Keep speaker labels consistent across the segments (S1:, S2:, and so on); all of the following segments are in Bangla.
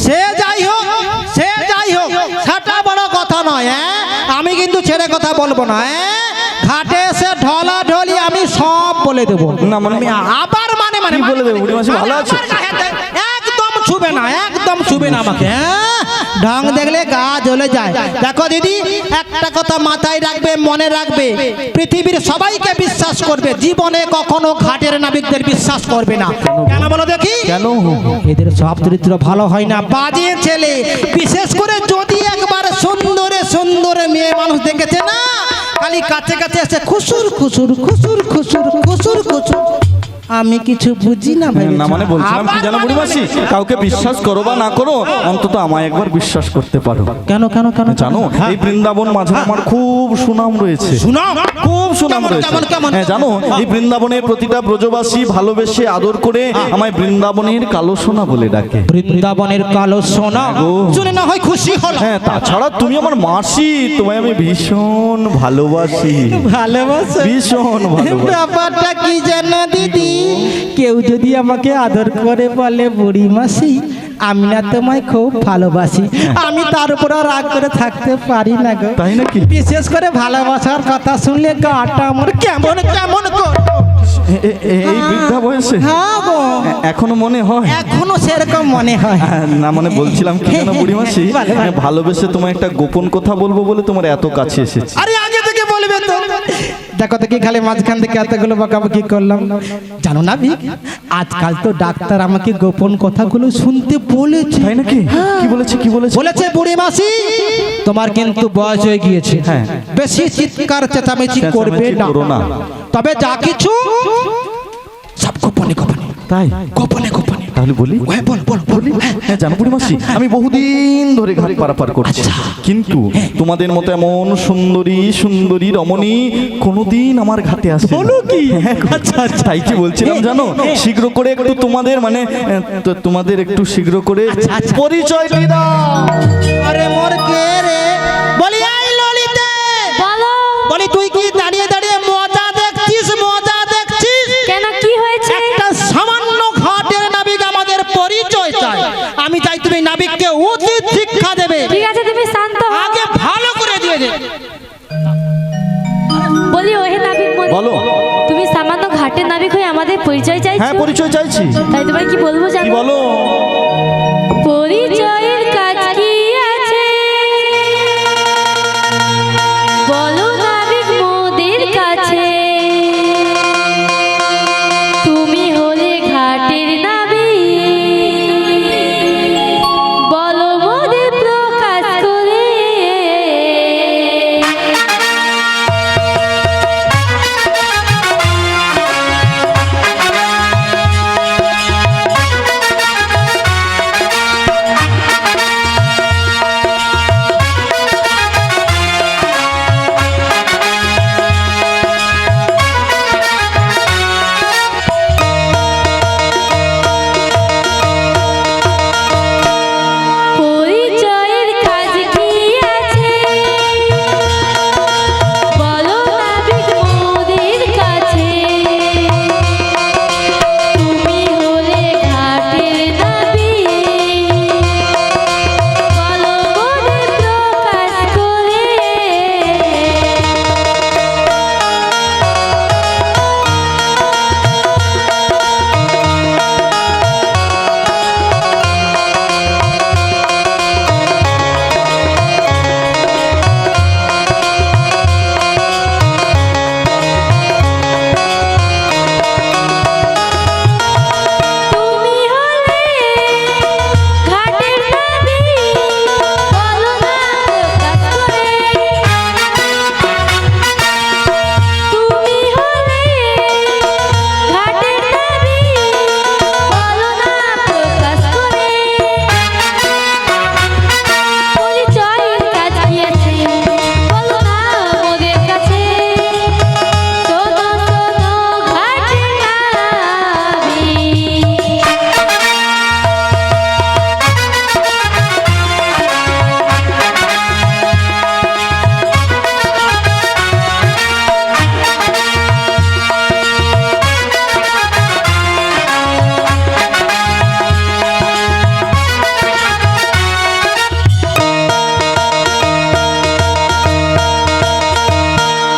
S1: সে যাই হোক সেটা বড় কথা নয়। আমি কিন্তু ছেড়ে কথা বলবো না। ঘাটে এসে ঢলা ঢলি আমি সব বলে দেবো।
S2: না মানে
S1: আবার মানে
S2: কি বলে দেবো? বুড়ি মাসি ভালো আছে?
S1: একদম ছুবে না, একদম ছুবে না আমাকে। ঢং দেখলে গা জ্বলে যায়। দেখো দিদি, একটা কথা মাথায় রাখবে, মনে রাখবে, পৃথিবীর সবাইকে বিশ্বাস করবে, জীবনে কখনো ঘাটের নাবিকদের বিশ্বাস করবে না। কেন বলো দেখি?
S2: কেন?
S1: এদের সব চরিত্র ভালো হয় না, বাজে ছেলে। বিশেষ করে যদি একবার সুন্দরে সুন্দরে মেয়ে মানুষ দেখেছে না, খালি কাছে কাছে এসে খুসুর খুসুর খুসুর খুসুর খুসুর খুসুর। আমি কিছু বুঝি না ভাই।
S2: না মানে বলছিলাম কি জানো বুড়ি মাসি, কাউকে বিশ্বাস করো বা না করো, অন্তত আমায় একবার বিশ্বাস করতে পারো।
S1: কেন কেন কেন
S2: জানো এই বৃন্দাবন মাঝে আমার খুব সুনাম রয়েছে।
S1: সুনাম?
S2: খুব সুনাম রয়েছে। হ্যাঁ জানো, এই বৃন্দাবনের প্রতিটা ব্রজবাসী ভালোবেসে আদর করে আমায় বৃন্দাবনের কালো সোনা বলে ডাকে।
S1: বৃন্দাবনের কালো সোনা শুনে না হয় খুশি হলো।
S2: হ্যাঁ, তাছাড়া তুমি আমার মাসি, তোমায় আমি ভীষণ ভালোবাসি।
S1: ভালোবাসো?
S2: ভীষণ ভালোবাসি।
S1: ব্যাপারটা কি জানো দিদি, কেউ যদি আমাকে আদর করে বলে বুড়ি মাসি, আমি না তোমায় খুব ভালোবাসি, আমি তার উপর রাগ করে থাকতে পারি না গো।
S2: তাই নাকি?
S1: বিশেষ করে ভালোবাসার কথা শুনলে গাটা আমার কেমন কেমন করে।
S2: এই বৃদ্ধা বয়সে?
S1: হ্যাঁ গো,
S2: এখনো মনে হয়?
S1: এখনো সেরকম মনে হয়।
S2: না মানে বলছিলাম কি জানো বুড়ি মাসি, ভালোবেসে তোমায় একটা গোপন কথা বলবো বলে তোমার এত কাছে এসেছি।
S1: আরে আগে থেকে বলবে তো। দেখো তো কি খালি মাঝখান থেকে এতগুলো বকাবকি করলাম। জানো না বি, আজকাল তো ডাক্তার আমাকে গোপন কথাগুলো শুনতে বলেছে।
S2: তাই নাকি? কি বলেছে? কি বলেছে?
S1: বলেছে বুড়ি মাসি, তোমার কিন্তু বয়স হয়ে গিয়েছে,
S2: হ্যাঁ,
S1: বেশি চিৎকার চেঁচামেচি করবে না, তবে যা কিছু সব গোপনে গোপনে।
S2: তাই?
S1: গোপনে গোপনে।
S2: তাহলে বলি?
S1: বল বল বলি।
S2: হ্যাঁ জানো বুড়ি মাসি, আমি বহুদিন ধরে ঘাট পারাপার করছি, কিন্তু তোমাদের মতো এমন সুন্দরী সুন্দরী রমণী কোনোদিন আমার ঘাটে আসে।
S1: বলো কি?
S2: আচ্ছা আচ্ছা, তাই কি বলছিলাম জানো, শীঘ্র করে একটু তোমাদের মানে তোমাদের একটু শীঘ্র করে পরিচয় দিয়ে দাও।
S1: আরে মোর কে রে? বলি আই ললিতে।
S3: বলো।
S1: বলি তুই কি দাঁড়িয়ে দাঁড়িয়ে মজা দেখছিস? মজা দেখছিস?
S3: কেন, কি হয়েছে?
S1: একটা সামান্য ঘাটের নাবিক আমাদের পরিচয় চাই। আমি চাই তুমি নাবিককে উচিত শিক্ষা দেবে।
S3: ঠিক আছে, তুমি শান্ত হও।
S1: আগে ভালো করে দিয়ে দে।
S3: বলি ওহে নাবিক মনি,
S2: বলো।
S3: তুমি সামান্য ঘাটের নাবিক হয়ে আমাদের পরিচয় চাইছো?
S2: হ্যাঁ পরিচয় চাইছি।
S3: তাই তোমায় কি বলবো
S2: কি
S3: জানো?
S2: বলো?
S3: পরিচয়ের কাজ কি আছে বলো নাবিক মোদের কাছে, তুমি হলে ঘাটের নাবিক, বলো মোদের প্রকাশ করে।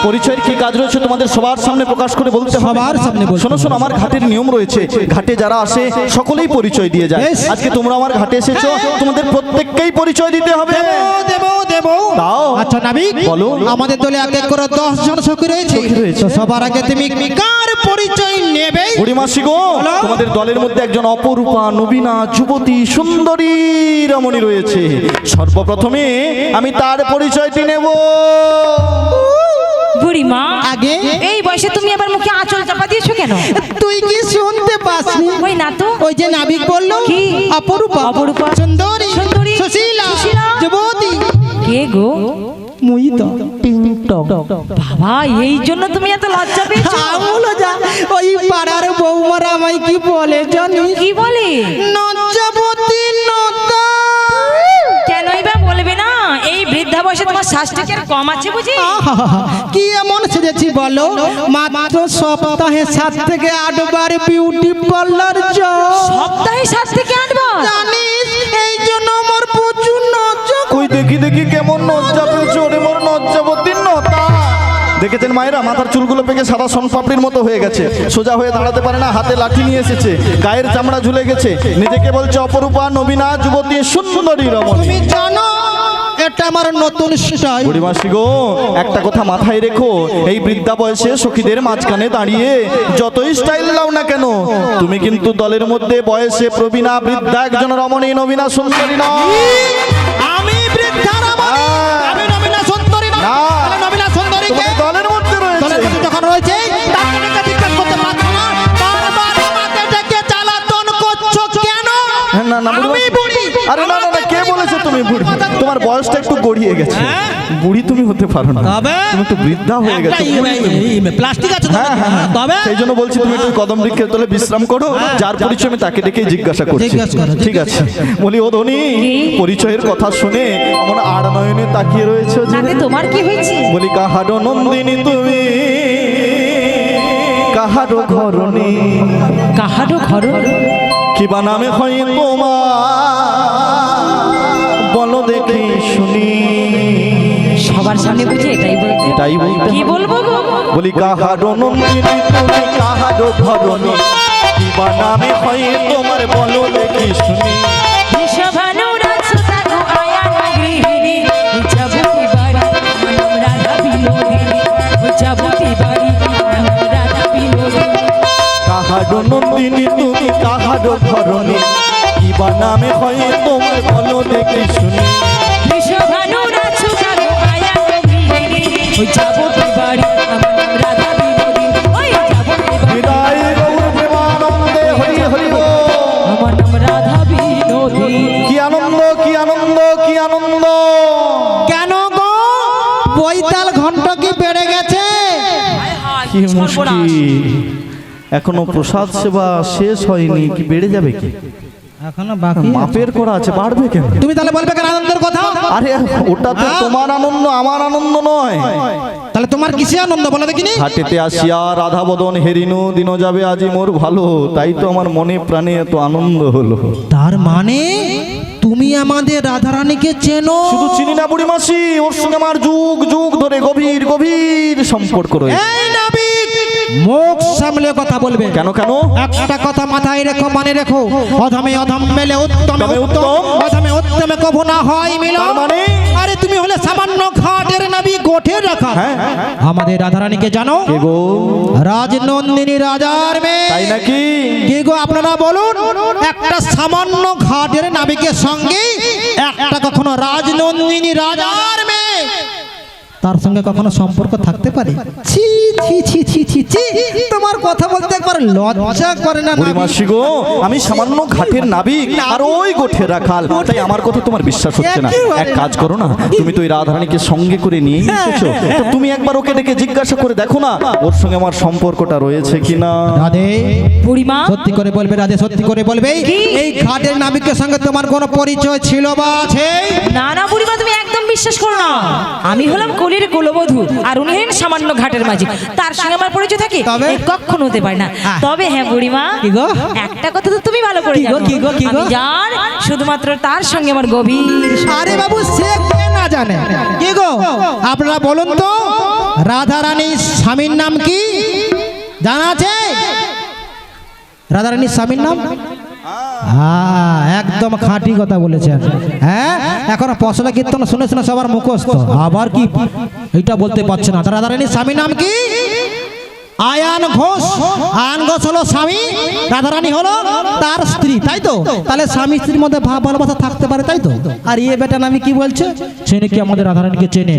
S2: পরিচয়ের কি কাজ রয়েছে তোমাদের সবার সামনে প্রকাশ করে বলতে হবে।
S1: সবার সামনে বলতে
S2: শোনো শোনো, আমার ঘাটের নিয়ম রয়েছে, ঘাটে যারা আসে সকলেই পরিচয় দিয়ে যায়।
S1: বেশ।
S2: আজকে তোমরা আমার ঘাটে এসেছো, তোমাদের প্রত্যেককেই পরিচয় দিতে হবে।
S1: দেব দেব
S2: দাও।
S1: আচ্ছা নাবিক,
S2: বলো।
S1: আমাদের দলে এক এক করে 10 জন সখী রয়েছে। তো সবার আগে তুমি কার পরিচয় নেবে?
S2: বুড়িমাসি গো,
S1: বলো।
S2: তোমাদের দলের মধ্যে একজন অপরূপা নবীনা যুবতী সুন্দরী রমণী রয়েছে। সর্বপ্রথমে আমি তার পরিচয়টি নেব।
S3: বুড়িমা,
S1: আগে
S3: এই বয়সে তুমি আবার মুখে আঁচল চাপা দিয়েছো কেন?
S1: তুই কি শুনতে পাসনি?
S3: ওই না তো।
S1: ওই যে নাবিক বললো
S3: কি?
S1: অপরূপা
S3: অপরূপা,
S1: সুন্দরী
S3: সুন্দরী,
S1: সুশীলা
S3: সুশীলা,
S1: যুবতী
S3: কে গো?
S1: মুই তো
S3: বাবা, এই জন্য তুমি এত লজ্জা পেয়েছো?
S1: আমলো যা, ওই পাড়ার বৌমারা আমায় কি বলে জানিস?
S3: কি বলে?
S1: নজ্জাবতী নতা।
S3: কেনই বা বলবে না? এই বৃদ্ধা বয়সে তোমার শ্বাসটা কি আর কম আছে বুঝি?
S1: আহাহাহা, কি এমন সেজেছি বলো? মাত্র সপ্তাহে 7 থেকে 8 বার বিউটি পার্লার যাও।
S3: সপ্তাহে 7 থেকে 8 বার?
S1: জানিস, এই জন্য আমার প্রচুর নজ্জা।
S2: কই দেখি দেখি কেমন নজ্জা পেয়েছো রে মোর নজ্জাবতী নতা। দেখেছেন মায়েরা, মাথার চুলগুলো পেকে সাদা সোনপাপড়ির মতো হয়ে গেছে, সোজা হয়ে দাঁড়াতে পারে না, হাতে লাঠি নিয়ে এসেছে, গায়ের চামড়া ঝুলে গেছে, নিজেকে বলছে অপরূপা নবীনা যুবতী সুন্দরী রমণী।
S1: তুমি জানো এটা আমার নতুন স্টাইল।
S2: বুড়িমাসি গো, একটা কথা মাথায় রেখো, এই বৃদ্ধা বয়সে সখীদের মাঝখানে দাঁড়িয়ে যতই স্টাইল দাও না কেন, তুমি কিন্তু দলের মধ্যে বয়সে প্রবীণা বৃদ্ধা একজন রমণী নবীনা সুন্দরী নয়।
S1: আমি বৃদ্ধা রমণী, আমি নবীনা সুন্দরী নয়।
S2: না।
S1: তাহলে নবীনা সুন্দরী কে?
S2: তোমাদের দলের মধ্যে রয়েছে।
S1: দলের মধ্যে যখন রয়েছে, তাকে ডেকে জিজ্ঞেস করতে পারছো না? বারবার আমাকে ডেকে জ্বালাতন করছো কেন?
S2: না না
S1: আমি
S2: বুড়ি।
S1: বুড়ি।
S2: আরে না না না, কে বলেছে তুমি বুড়ি? তোমার বয়সটা একটু গড়িয়ে গেছে, বুড়ি তুমি হতে পারো না,
S1: তবে?
S2: তুমি তো বৃদ্ধা হয়ে গেছো।
S1: প্লাস্টিক আছে তো?
S2: হ্যাঁ হ্যাঁ হ্যাঁ।
S1: তবে
S2: সেই জন্য বলছি তুমি একটু কদম বৃক্ষের তলে বিশ্রাম করো, যার পরিচয় আমি তাকে ডেকে জিজ্ঞাসা করছি।
S1: জিজ্ঞাসা করো,
S2: ঠিক আছে, বলি ও ধনী, পরিচয়ের কথা শুনে আমার আর নয়নে তাকিয়ে রয়েছে যে।
S3: তাতে তোমার কি হয়েছে?
S2: বলি কাহারো নন্দিনী তুমি, কাহারো ঘরণী,
S3: কাহারো ঘর?
S2: কিবা নামে হয় তোমার, বলো দেখি শুনি।
S3: সবার সামনে বুঝে এটাই বলতে?
S2: এটাই বলতে
S3: কি
S2: হবে।
S3: বলবো গো?
S2: বলি কাহারো নন্দিনী তুমি, কাহারো ঘরণী, কিবা নামে হয় তোমার, বলো দেখি শুনি।
S3: বিশ্বভানুরা সুতাগো আয়ান গৃহিণী, ওই যাবতী বাড়ি নাম রাধা বিনোদিনী, ওই যাবতী বাড়ি নাম রাধা বিনোদিনী।
S2: কাহারো নন্দিনী তুমি, কাহারো ঘরণী, কিবা নামে হয় তোমার, বলো দেখি শুনি।
S3: বিশ্বভানুরা সুতাগো আয়ান গৃহিণী, ওই যাবতী বাড়ি নাম রাধা বিনোদিনী, ওই যাবতী বাড়ি
S2: বিদায় গৌর প্রেমানন্দে হরি হরি বল।
S3: আমার নাম রাধা বিনোদিনী।
S2: কি আনন্দ, কি আনন্দ, কি আনন্দ।
S1: কেন গো? বৈতাল ঘন্টা কি বেড়ে গেছে?
S2: কি মুশকিল, এখনো প্রসাদ সেবা শেষ হয়নি, কি বেড়ে যাবে কি?
S1: এখনো বাকি।
S2: মাপের করা আছে, বাড়বে কেন?
S1: তুমি তাহলে বলবে কেন আনন্দের কথা?
S2: আরে ওটা তো তোমার আনন্দ, আমার আনন্দ নয়।
S1: তাহলে তোমার কিসে আনন্দ বলো দেখিনি?
S2: হাটেতে আসিয়া রাধা বদন হেরিনু দিন যাবে আজি মোর ভালো, তাই তো আমার মনে প্রাণে এত আনন্দ হলো।
S1: তার মানে তুমি আমাদের রাধারানীকে চেনো?
S2: শুধু চিনি না বুড়ি মাসি, ওর সঙ্গে আমার যুগ যুগ ধরে গভীর গভীর সম্পর্ক রয়েছে।
S1: এই নাবিক, মুখ সামলে কথা বলবে।
S2: কেন কেন?
S1: একটা কথা মাথায় রেখো, মনে রেখো, অধমে অধম মেলে উত্তমে
S2: তবে
S1: উত্তম,
S2: উত্তম।
S1: অধমে উত্তমে কভু না হয় মিলন।
S2: তার মানে?
S1: আরে তুমি হলে সামান্য ঘাটের নাবি, গোঠের রাখা।
S2: হ্যাঁ, হ্যাঁ,
S1: আমাদের রাধারানীকে জানো?
S2: কে গো?
S1: রাজনন্দিনী রাজার মেয়ে।
S2: তাই নাকি?
S1: কি গো আপনারা বলুন, একটা সামান্য ঘাটের নাবিকের সঙ্গে একটা কখনো রাজনন্দিনী রাজার মেয়ে, তার সঙ্গে কখনো সম্পর্ক থাকতে পারে? ছি ছি ছি ছি ছি ছি, তোমার কথা বলতে একবার লজ্জা করে না?
S2: বুড়ি মাসি গো, আমি সামান্য ঘাটের নাবিক আর ওই গোঠে রাখাল, তাই আমার কথা তোমার বিশ্বাস হচ্ছে না। এক কাজ করো না, তুমি তো ওই রাধারানীকে সঙ্গে করে নিয়ে এসেছো, তো তুমি একবার ওকে ডেকে জিজ্ঞাসা করে দেখো না ওর সঙ্গে আমার সম্পর্কটা রয়েছে কিনা।
S1: রাধে,
S3: বুড়িমা,
S1: সত্যি করে বলবে রাধে, সত্যি করে বলবে, এই ঘাটের নাবিকের সঙ্গে তোমার কোনো পরিচয় ছিল বা আছে?
S3: না না বুড়িমা, তুমি একদম বিশ্বাস করো না। আমি হলাম কলির কুলবধূ আর উনি হলেন সামান্য ঘাটের মাঝি, তার সঙ্গে আমার পরিচয় থাকে?
S1: তবে?
S3: এ কখনো হতে পারে না। তবে হ্যাঁ বুড়িমা,
S1: কি গো?
S3: একটা কথা তো তুমি ভালো করে
S1: কি গো,
S3: জানো।
S1: কি গো, কি গো?
S3: আমি জান শুধুমাত্র তার সঙ্গে আমার গভীর
S1: আরে বাবু, সে কে না জানে? কি গো আপনারা বলুন তো, রাধারানীর স্বামীর নাম কি জানা আছে? রাধারানীর স্বামীর নাম? হ্যাঁ, একদম খাঁটি কথা বলেছেন। হ্যাঁ, এখন পশলা কীর্তন শুনে শুনে সবার মুখস্থ, আবার কি এটা বলতে পারছে না। রাধারানীর স্বামীর নাম কি? আয়ান ঘোষ। আয়ান ঘোষ হলো স্বামী, রাধারানী হলো তার স্ত্রী, তাই তো? তাহলে স্বামী স্ত্রীর মধ্যে ভাব ভালোবাসা থাকতে পারে, তাই তো? আর ইয়ে বেটা নামি কি বলছে, সে নাকি আমাদের রাধারানীকে চেনে।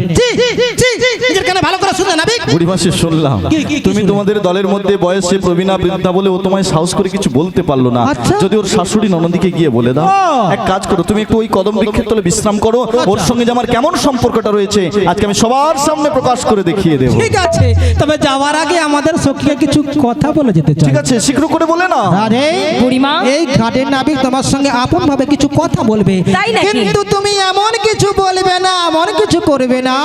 S1: নিজের কানে ভালো করে শুনে নাবি।
S2: বুড়িমাসি শুনলাম
S1: কি
S2: তুমি তোমাদের দলের মধ্যে বয়সে প্রবীণা বৃদ্ধা বলে ও তোমায় সাহস করে কিছু বলতে পারলো না।
S1: আচ্ছা।
S2: যদি ওর শাশুড়ি ননদিকে গিয়ে বলে দাও, এক কাজ করো, তুমি একটু ওই কদম বৃক্ষের তলে বিশ্রাম করো, ওর সঙ্গে যে আমার কেমন সম্পর্কটা রয়েছে আজকে আমি সবার সামনে প্রকাশ করে দেখিয়ে দেবো।
S1: ঠিক আছে, তবে যাওয়ার আগে আমাদের সখীকে কিছু কথা বলে যেতে চাই।
S2: ঠিক আছে, শীঘ্র করে বলে না।
S1: রাধে,
S3: বুড়িমা।
S1: এই ঘাটের নাবিক তোমার সঙ্গে আপন ভাবে কিছু কথা বলবে,
S3: তাই নাকি?
S1: কিন্তু তুমি এমন কিছু বলবে না, এমন কিছু করবে না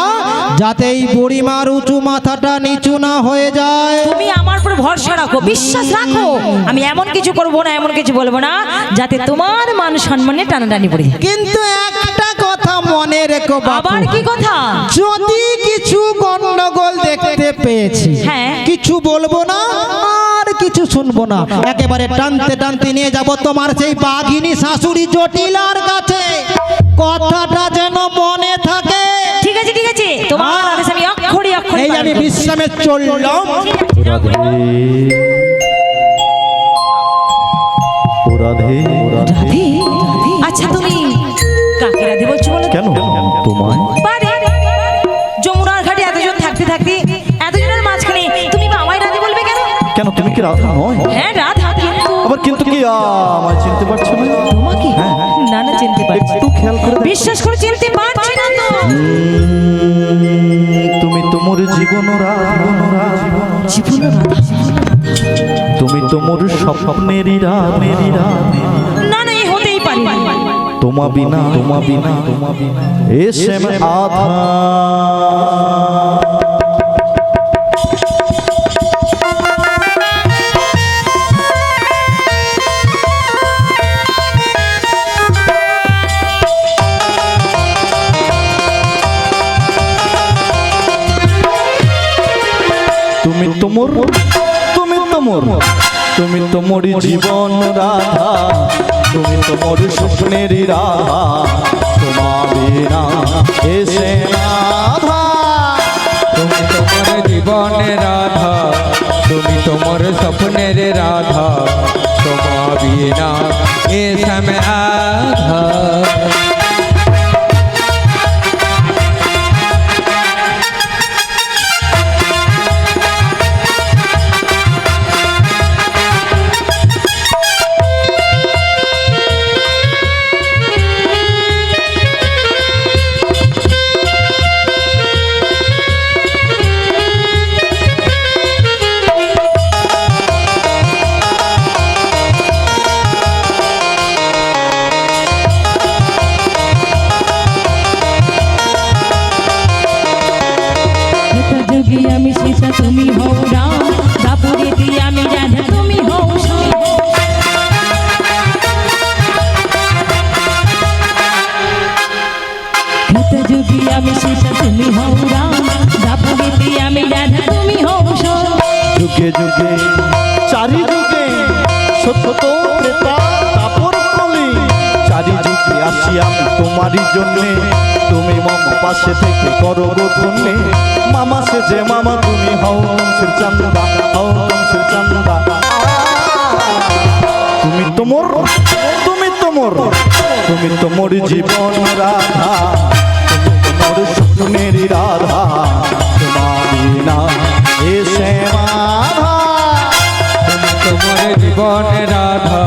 S1: যাতে এই বুড়িমার উঁচু মাথাটা নিচু না হয়ে যায়।
S3: তুমি আমার উপর ভরসা রাখো, বিশ্বাস রাখো। আমি এমন কিছু করব না, এমন কিছু বলবো না যাতে তোমার মান সম্মানে টানাটানি পড়ে যায়।
S1: কিন্তু একটা কথা মনে রেখো বাপু,
S3: আবার কি কথা?
S1: যদি কিছু গন্ডগোল দেখতে পেয়েছি,
S3: হ্যাঁ।
S1: কিছু বলবো না আর কিছু শুনবো না, একেবারে টানতে টানতে নিয়ে যাব তোমার সেই বাঘিনী শাশুড়ি জটিলার কাছে। কথাটা যেন মনে থাকে।
S3: ঠিক আছে, ঠিক আছে, তোমার আদেশ আমি অক্ষরে অক্ষরে
S1: এই আমি
S3: পালন করব।
S1: বিশ্রামে চললাম।
S2: রাধে,
S3: রাধে? আচ্ছা, তুমি কাকে রাধে বলছো বলো তো?
S2: কেন তোমায়?
S3: বারে যমুনার ঘাটে এতজন থাকতে থাকতে এতজনের মাঝখানে তুমি বা আমায় রাধে বলবে কেন?
S2: কেন তুমি কি রাধা নয়?
S3: হ্যাঁ, রাধা, কিন্তু
S2: আবার কিন্তু কি আমায় চিনতে পারছো না?
S3: তোমাকে না না চিনতে পারছি।
S2: একটু খেয়াল করে দেখো।
S3: বিশ্বাস করে চিনতে পারছি না তো।
S2: তুমি তোমার জীবন রাধা,
S3: জীবন রাধা?
S2: তুমি তোমার স্বপ্নেরই রাধা,
S3: না না, এই হতেই পারে না।
S2: তোমা বিনা এসে আধা। তুমি তোমার জীবন রাধা, তুমি তোমার স্বপ্নেরই রাধা, তোমা বিনা এসে রাধা।
S4: তুমি তোমার জীবনের রাধা, তুমি তোমার স্বপ্নের রাধা, তোমা বিনা এ সময় আধা।
S3: যুগে আমি সীতা, তুমি হও রাম, দাপুরেতে আমি রাধা, তুমি হও শ্যাম। যুগে আমি সীতা, তুমি হও রাম, দাপুরেতে আমি রাধা, তুমি হও শ্যাম।
S2: যুগে যুগে চারি যুগে সত্য ত্রেতা তাপর কলি, চারি যুগে আসি আমি তোমারই জন্যে, তুমি মামা পাশে থেকে করো গো ধন্যে। মামা সে যে মামা তুমি হও কংসের চান্দা, হও কংসের চান্দা। তুমি তোমার জীবন রাধা, তুমি তোমার স্বপ্নেরই রাধা, তোমার বিনা এসে রাধা।
S4: তুমি তোমার জীবনের রাধা,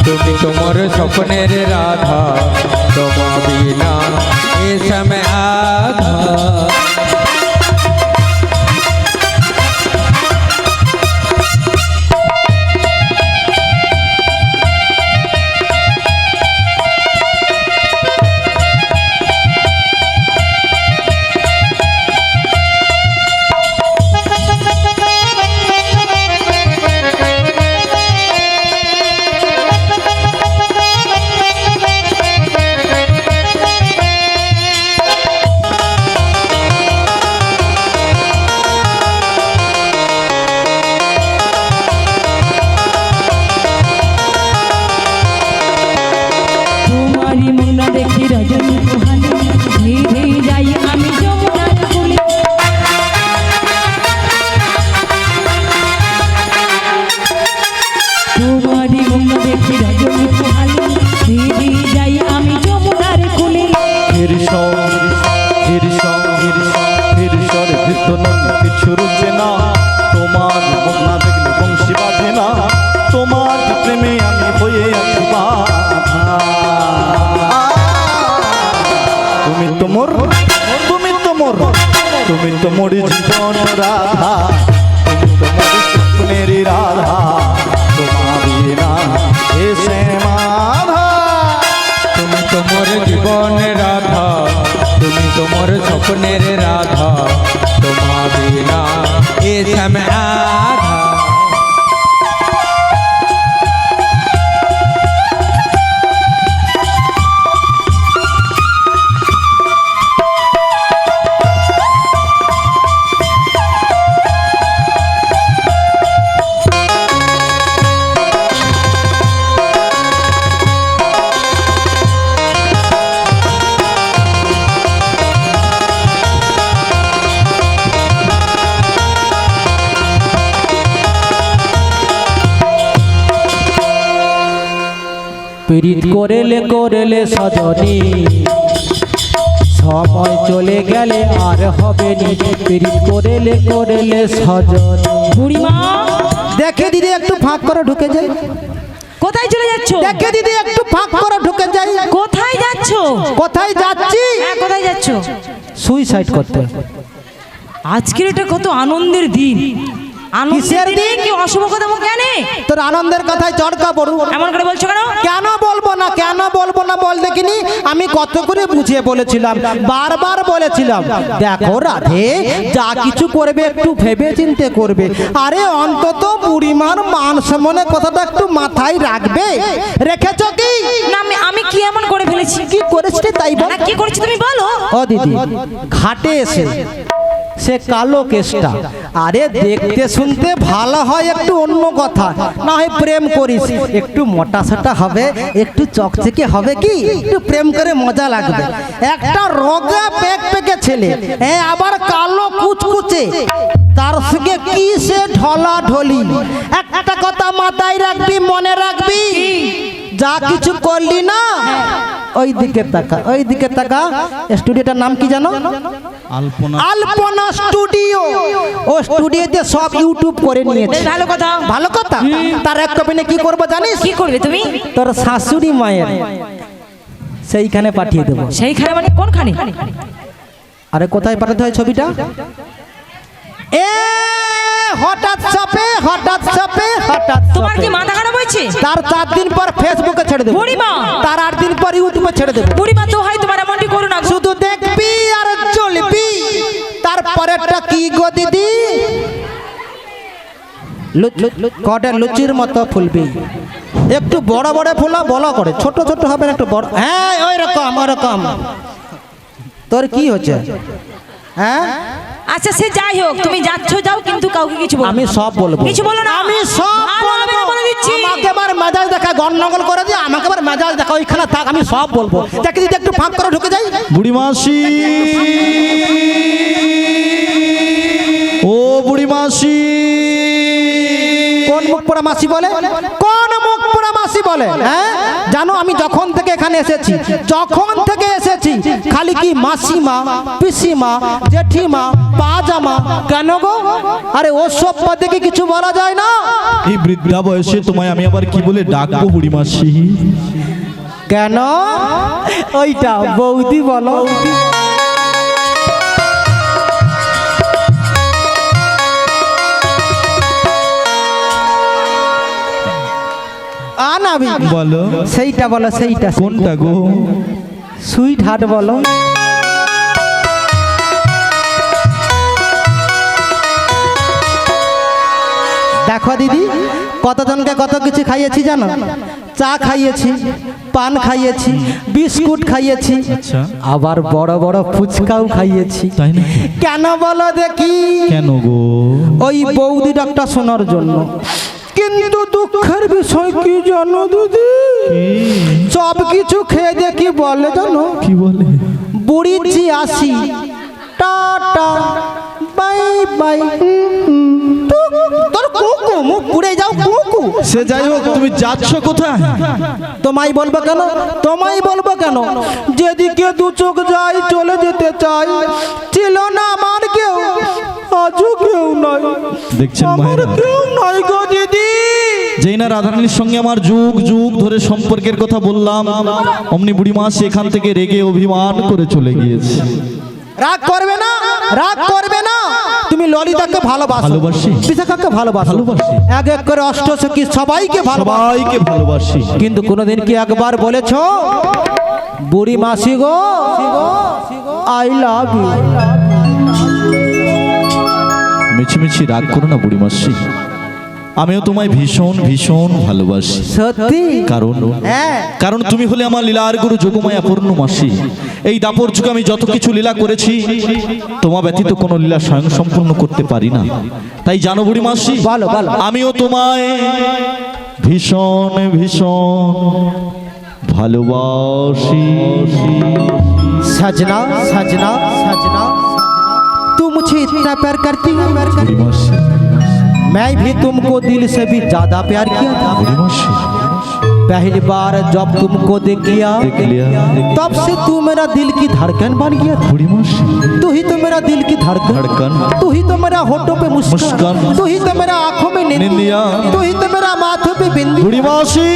S4: তুমি তোমার স্বপ্নের রাধা, তোমা বিনা এ সময় আধা।
S2: হিরসর ভিতর কিছু রুচে না, তোমার মুখ না দেখলে বংশী বাজে না, তোমার প্রেমে আমি হয়ে আছি বাঁধা। তুমি তো মোর জীবন রাধা, তুমি তো মোর স্বপ্নের রাধা, তোমার বিনা এসে মাধা।
S4: তুমি তোমার জীবনে রাধা, তুমি তোমার স্বপ্নের রাধা, তোমার বিনা এ সময় আধা।
S1: পীড়িত করেলে সজনী, সময় চলে গেলে আর হবে নি। পীড়িত করেলে সজনী।
S3: বুড়িমা
S1: দেখে দিদি একটু ফাঁক করে ঢুকে যাই,
S3: কোথায় চলে যাচ্ছ?
S1: দেখে দিদি একটু ফাঁক করে ঢুকে যাই।
S3: কোথায় যাচ্ছ?
S1: কোথায় যাচ্ছি?
S3: হ্যাঁ, কোথায় যাচ্ছ?
S1: সুইসাইড করতে।
S3: আজকের এটা কত আনন্দের দিন। আনন্দের
S1: কিসের
S3: দিনে
S1: দিন?
S3: কি অশুভ কথা মুখে আনে?
S1: তোর আনন্দের কথায় চড়কা পড়ু।
S3: এমন করে বলছো কেন?
S1: কেন বলবো না বল দেখিনি। আমি কত করে বুঝিয়ে বলেছিলাম, বারবার বলেছিলাম, দেখো রাধে, যা কিছু করবে একটু ভেবে চিন্তে করবে। আরে অন্তত বুড়িমার মান সম্মানের কথাটা একটু মাথায় রাখবে। রেখেছো কি?
S3: না, আমি কি এমন করে ফেলেছি?
S1: কি করেছিস তাই বল।
S3: না, কি করেছি তুমি বলো।
S1: ও দিদি, ঘাটে এসে সে কালো কেসটা, আরে দেখতে শুনতে ভালো হয় একটু অন্য কথা, না হয় প্রেম করিস, একটু মোটা সোটা হবে, একটু চকচকে হবে, কি একটু প্রেম করে মজা লাগবে। একটা রোগা পেকে ছেলে, হ্যাঁ আবার কালো কুচকুচে, তার সঙ্গে কি সে ঢলা ঢলি। একটা কথা মাথায় রাখবি, মনে রাখবি, যা কিছু করলি না, ওই দিকে তাকা। স্টুডিওটার নাম কি জানো? আলপনা স্টুডিও। ও স্টুডিওতে সব ইউটিউব করে নিয়েছে। ভালো কথা। তার এক কপিনে কি করবো জানিস?
S3: কি করবে তুমি?
S1: তোর শাশুড়ি মায়ের সেইখানে পাঠিয়ে দেবো।
S3: সেইখানে মানে কোনখানে?
S1: আরে কোথায় পাঠাতে হয় ছবিটা? হঠাৎ চাপে।
S3: তোমার কি মাথা খারাপ হয়েছে?
S1: তার 4 দিন পর ফেসবুকে ছেড়ে দেবো।
S3: বুড়িমা,
S1: তার 8 দিন পর ইউটিউবে ছেড়ে দেবো।
S3: বুড়িমা তো হয় তোমার এমনটি করো না।
S1: শুধু দেখবি আর চলবি। তারপরেরটা কি গো দিদি? কটের লুচির মতো ফুলবি। একটু বড় ফুলা বলা করে, ছোট হবে না, একটু বড়। হ্যাঁ ওই রকম। তোর কি হচ্ছে? হ্যাঁ
S3: আচ্ছা সে যাই হোক, তুমি যাচ্ছ যাও, কিন্তু কাউকে কিছু বলো না।
S1: আমি সব বলবো।
S3: কিছু বলো না।
S1: আমি সব
S3: বলবো, বলে দিচ্ছি।
S1: আমাকে এবার মেজাজ দেখা গন্ডগোল করে দিয়ে, আমাকে এবার মেজাজ দেখা, ওইখানে থাক, আমি সব বলবো। দেখি দিদি একটু ফাঁক করে ঢুকে যাই।
S2: বুড়িমাসি, ও বুড়িমাসি।
S1: কোন মুখ পোড়া মাসি বলে? কোন মুখ পোড়া মাসি বলে? হ্যাঁ জানো, আমি যখন থেকে এখানে এসেছি, খালি কি মাসিমা, পিসিমা, জেঠিমা, পাজামা। কেন গো? আরে ও সব পদে কি কিছু বলা যায় না?
S2: এই বৃদ্ধা বয়সে তোমায় আমি আবার কি বলে ডাকবো বুড়িমাসি?
S1: কেন? ওইটা বৌদি বলো। আনাবি
S2: বলো।
S1: সেইটা বলো, সেইটা।
S2: কোনটা গো?
S1: সুইট হার্ট বলো। দেখো দিদি, কতজনকে কত কিছু খাইয়েছি জানো? চা খাইয়েছি, পান খাইয়েছি, বিস্কুট খাইয়েছি, আবার বড় ফুচকাও খাইয়েছি।
S2: তাই নাকি?
S1: কেন বলো দেখি?
S2: কেন গো?
S1: ওই বৌদি ডাক্তার শোনার জন্য। কিন্তু দুঃখের বিষয় কি জানো দিদি? সব কিছু খেয়ে দেখি বলে জানো?
S2: কি বলে?
S1: বুড়িছি আসি, টাটা বাই বাই। তোর কুকু মুখ পুড়ে যাও কুকু।
S2: সে যাই হোক, তুমি যাচ্ছ কোথায়?
S1: তোমায় বলবো কেন? যেদিকে দু চোখ যাই চলে যেতে চাই, ছিল না আমার কেউ, আজও কেউ নাই,
S2: দেখছেন
S1: আমার
S2: মায়েরা,
S1: কেউ নাই গো দিদি।
S2: যেই না রাধারানীর সঙ্গে আমার যুগ যুগ ধরে সম্পর্কের কথা বললাম, অমনি বুড়িমা সেখান থেকে রেগে অভিমান করে চলে গিয়েছে।
S1: রাগ করবে না, রাগ করবে না। তুমি ললিতাকে ভালোবাসো,
S2: ভালোবাসি।
S1: বিশাখাকে ভালোবাসো,
S2: ভালোবাসি।
S1: এক এক করে অষ্টসখী সবাইকে ভালোবাসো,
S2: সবাইকে ভালোবাসি।
S1: কিন্তু কোনোদিন কি একবার বলেছো বুড়ি মাসি গো আই লাভ ইউ?
S2: মিছিমিছি রাগ করো না বুড়িমাসি, আমিও তোমায় ভীষণ ভীষণ ভালোবাসি।
S1: সত্যি?
S2: কারণ
S1: হ্যাঁ,
S2: কারণ তুমি হলে আমার লীলার গুরু যোগমায়া পূর্ণমাসী। এই দাপর যুগে আমি যত কিছু লীলা করেছি, তোমা ব্যতীত কোনো লীলা স্বয়ং সম্পূর্ণ করতে পারি না। তাই জানো বুড়িমাসি,
S1: বলো, বলো।
S2: আমিও তোমায় ভীষণ ভীষণ ভালোবাসি।
S1: सजना सजना सजना तू मुझे इतना प्यार करती है,
S2: বুড়িমাসি,
S1: मैं भी तुमको दिल से भी ज्यादा प्यार किया था।
S2: বুড়িমাসি,
S1: पहली बार जब तुमको देख लिया,
S2: देख लिया,
S1: तब से तू मेरा दिल की धड़कन बन गया था।
S2: বুড়িমাসি,
S1: तू ही तो मेरा दिल की धड़कन,
S2: धड़कन।
S1: तू ही तो मेरा होठों पे मुस्कान,
S2: मुस्कान।
S1: तू ही तो मेरा आंखों में
S2: निंदिया।
S1: तू ही तो मेरा माथे पे बिंदी।
S2: বুড়িমাসি,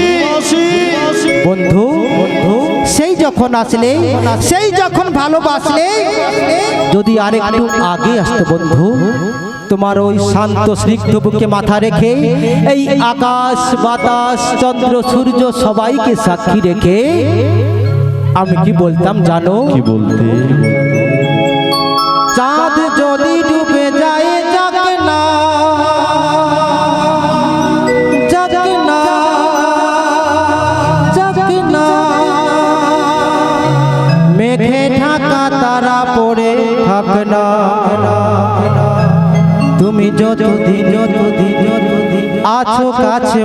S1: বন্ধু বন্ধু সেই যখন আসলে, সেই যখন ভালোবাসলে, যদি আরেকটু আগে আসতো বন্ধু, তোমার ওই শান্ত স্নিগ্ধ বুকে মাথা রেখে এই আকাশ বাতাস চন্দ্র সূর্য সবাইকে সাক্ষী রেখে আমি কি বলতাম জানো?
S2: কি বলতে?
S1: চাঁদ যদি ডুবে যায় যাক না, যাক না, যাক না, মেঘে ঢাকা তারা পড়ে থাক না, তুমি যতদিন যতদিন যতদিন আছো কাছে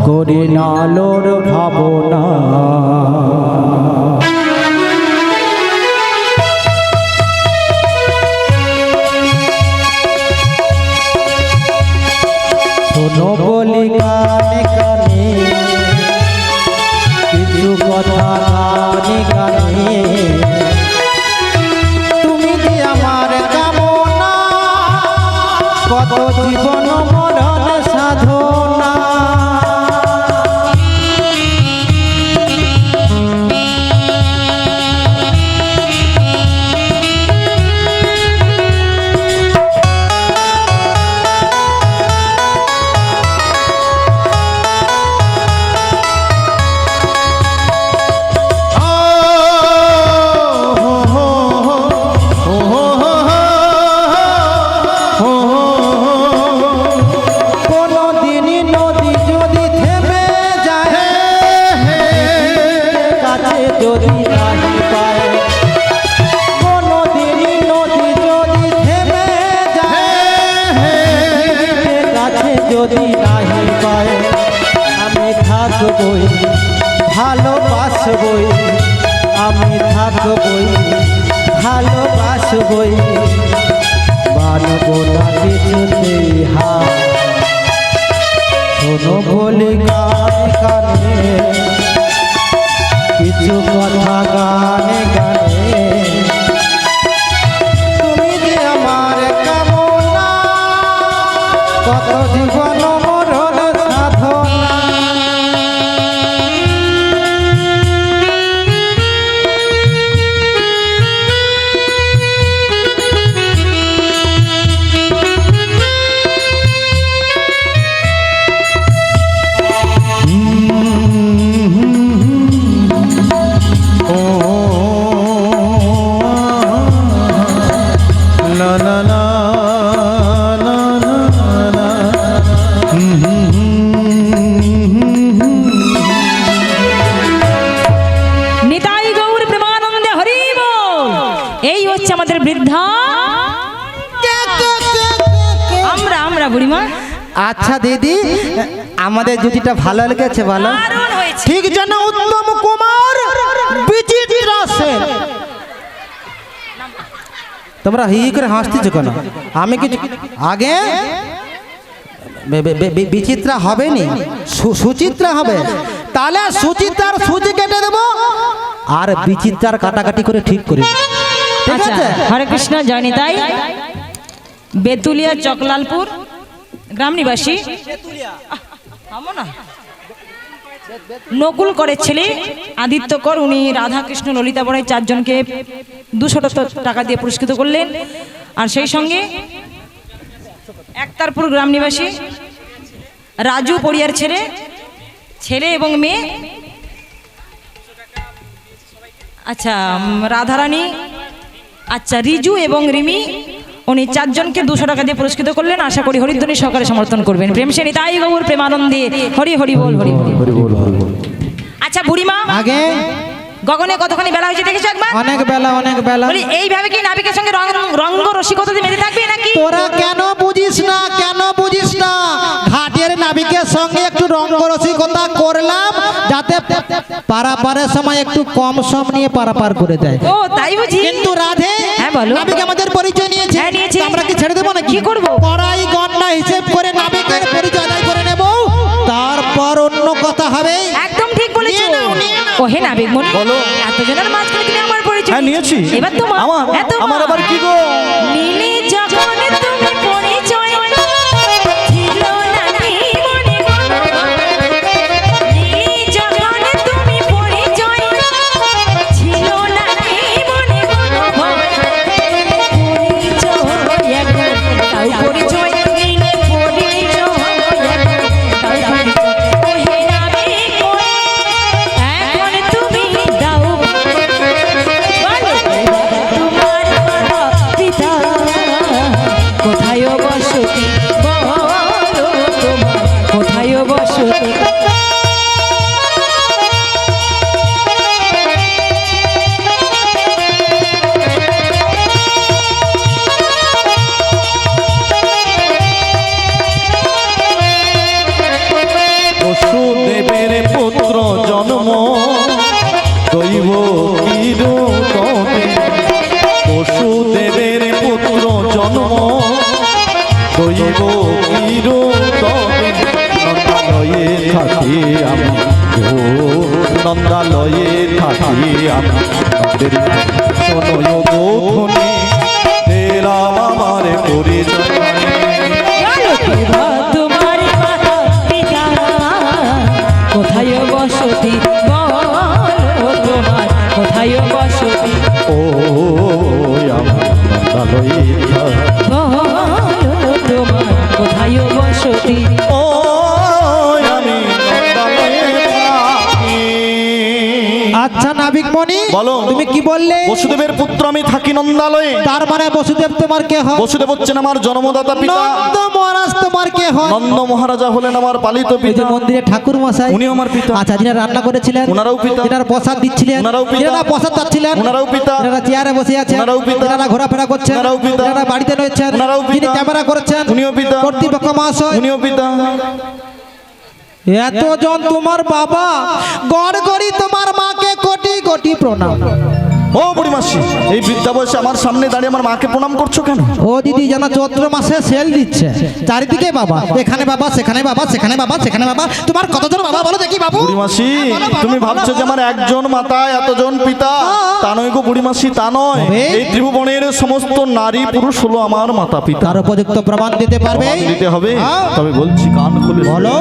S1: করে না লোর ভাবনা। শোনো বলি কানে কানে কিছু কথা, কানে কানে তুমি যে আমার কামনা, কত জীবন মরণ সাধনা। যদি নাহি পায় আমি থাকবই, ভালোবাসবই, আমি থাকবই, ভালোবাসবই, মানব না কিছুতেই হার। শোনো বলি গানে গানে কিছু কথা, গানে গানে তুমি যে আমার কামনা, কত জীবন মরণ সাধনা।
S2: la la la la la la
S3: Nitai Gour প্রেমানন্দে হরি বল। এই হচ্ছে আমাদের বৃদ্ধা আমরা বুড়িমা।
S1: আচ্ছা দিদি, আমাদের জুটিটা ভালো লেগেছে? ভালো,
S3: দারুণ হয়েছে।
S1: ঠিক যেন উত্তম কুমার বিচিত্রা সেন। তোমরা হি হি করে হাসতেছো কেন? আমি কিছু আগে বিচিত্রা হবে নি, সুচিত্রা হবে। তাহলে সুচিত্রার সুচি কেটে দেবো, আর বিচিত্রার কাটাকাটি করে ঠিক করে দিই। ঠিক
S3: আচ্ছা
S1: আছে?
S3: হরে কৃষ্ণ জয়নি তাই বেতুলিয়া চকলালপুর গ্রাম নিবাসী থামো না। নকুল করের ছেলে আদিত্য কর, উনি রাধা কৃষ্ণ ললিতা বড়াই চারজনকে 200 টাকা দিয়ে পুরস্কৃত করলেন। আর সেই সঙ্গে একতারপুর গ্রাম নিবাসী রাজু পড়িয়ার ছেলে ছেলে এবং মেয়ে, আচ্ছা রাধারানী, আচ্ছা রিজু এবং রিমি, উনি চারজনকে 200 টাকা দিয়ে পুরস্কৃত করলেন। আশা করি হরিধ্বনি সহকারে সমর্থন করবেন। প্রেম সে নিতাই গৌর প্রেমানন্দে হরি হরি বল হরি বল। আচ্ছা বুড়িমা,
S1: আগে
S3: গগনে কতখানি বেলা হয়েছে দেখেছো একবার?
S1: অনেক বেলা, অনেক বেলা।
S3: বলি এইভাবে কি নাবিকের সঙ্গে রঙ্গ রসিকতা দিয়ে মেতে থাকবে নাকি?
S1: তোরা কেন বুঝিস না, কেন বুঝিস না? ঘাটের নাবিকের সঙ্গে একটু রঙ্গরসিকতা করলাম যাতে পারাপারের সময় একটু কম সম নিয়ে পারাপার করে দেয়।
S3: ও তাই বুঝি।
S1: কিন্তু রাধে,
S3: হ্যাঁ, বলো।
S1: নাবিক আমাদের পরিচয় নিয়েছে,
S3: হ্যাঁ, নিয়েছে।
S1: তো আমরা কি ছেড়ে দেবো না?
S3: কি করবো?
S1: পড়াই গণনা হিসেব করে নাবিকের পরিচয় আদায় করে নেব, তারপর অন্য কথা হবে।
S3: একদম ঠিক বলেছো।
S1: নিয়ে নাও, নিয়ে নাও।
S3: ও হে নাবিক মনি,
S2: বলো।
S3: এতজনের মাঝখানে তুমি আমার পরিচয়
S2: হ্যাঁ নিয়েছি।
S3: এবার তোমার
S2: আমার
S3: এত
S2: আমার আবার কি গো?
S3: নীলে যখন তুমি পরিচয় ছিল না কি মনে নীলে যখন তুমি পরিচয় ছিল না কি মনে পরিচয় এখন তাও পরিচয় নীলে পরিচয় এখন তাও পরিচয় ও হে নাবিক মনি, এখন তুমি দাও তোমার পিতা কোথায় বসতি, বলো তোমার কোথায় বসতি।
S2: বসুদেবের পুত্র জন্ম দৈব কিরূপে, বসুদেবের পুত্র জন্ম দৈব কিরূপে, নন্দালয়ে থাকি আমি গো, নন্দালয়ে থাকি আমি নন্দের শোনো গো ধনী, তেরাম আমার পরিচয়।
S3: তোমার মাতা পিতা কোথায় বসতি, বলো তোমার কোথায় বসতি,
S2: ও আমার নন্দালয়ে থাকি,
S3: বলো তোমার কোথায় বসতি।
S2: ও আমি নন্দালয়ে থাকি।
S1: আচ্ছা নাবিক মনি,
S2: বলো।
S1: তুমি কি বললে?
S2: বসুদেবের পুত্র আমি থাকি নন্দালয়ে।
S1: তার মানে বসুদেব তোমার কে হয়?
S2: বসুদেব হচ্ছেন আমার জন্মদাতা পিতা।
S1: নন্দ মহারাজ তোমার কে হয়?
S2: নন্দ মহারাজা হলেন আমার পালিত
S1: এই যে
S2: পিতা।
S1: মন্দিরে ঠাকুর মশাই,
S2: উনি আমার পিতা।
S1: আচ্ছা যিনি রান্না করেছিলেন
S2: ওনারাও পিতা।
S1: যিনারা প্রসাদ দিচ্ছিলেন
S2: ওনারাও পিতা।
S1: যিনারা প্রসাদ পাচ্ছিলেন
S2: ওনারাও পিতা।
S1: যিনারা চেয়ারে বসে আছেন
S2: ওনারাও পিতা।
S1: যিনারা ঘোরাফেরা করছেন
S2: ওনারাও পিতা।
S1: যিনারা বাড়িতে রয়েছেন
S2: ওনারাও পিতা।
S1: যিনি ক্যামেরা করেছেন
S2: উনিও পিতা।
S1: কর্তৃপক্ষ মহাশয়
S2: উনিও পিতা।
S1: এতজন তোমার বাবা, গড়গড়ি তোমার মাকে কোটি কোটি প্রণাম।
S2: ও বুড়িমাসি, এই বৃদ্ধা বয়সে আমার সামনে দাঁড়িয়ে আমার মাকে প্রণাম করছো কেন?
S1: ও দিদি যেন চৈত্র মাসে সেল দিচ্ছে, চারিদিকে বাবা, এখানে বাবা, সেখানে বাবা, সেখানে বাবা, সেখানে বাবা। তোমার কতজন বাবা বলো দেখি বাবু?
S2: বুড়িমাসি, তুমি ভাবছো যে আমার একজন মাতা এতজন পিতা, তা নয় গো বুড়িমাসি, তা নয়।
S1: তবে?
S2: এই ত্রিভুবনের সমস্ত নারী পুরুষ হলো আমার মাতা পিতা।
S1: তার উপযুক্ত প্রমাণ দিতে পারবে?
S2: প্রমাণ দিতে হবে।
S1: হ্যাঁ।
S2: তবে বলছি কান খুলে শোনো।
S1: বলো।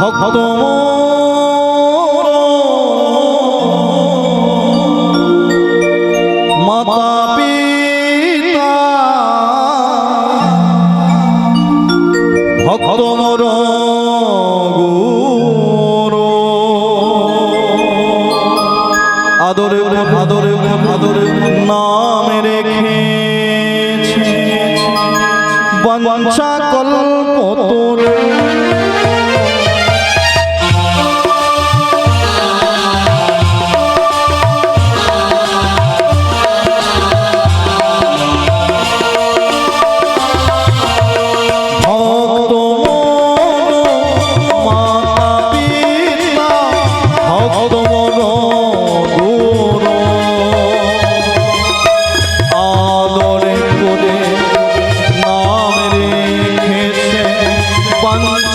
S2: ভক্ত মাতা পিতা, ভক্ত মোর গুরু, আদরে আদরে আদরে নাম রেখেছে বাঞ্ছা কল্পতরু। পাঞ্চ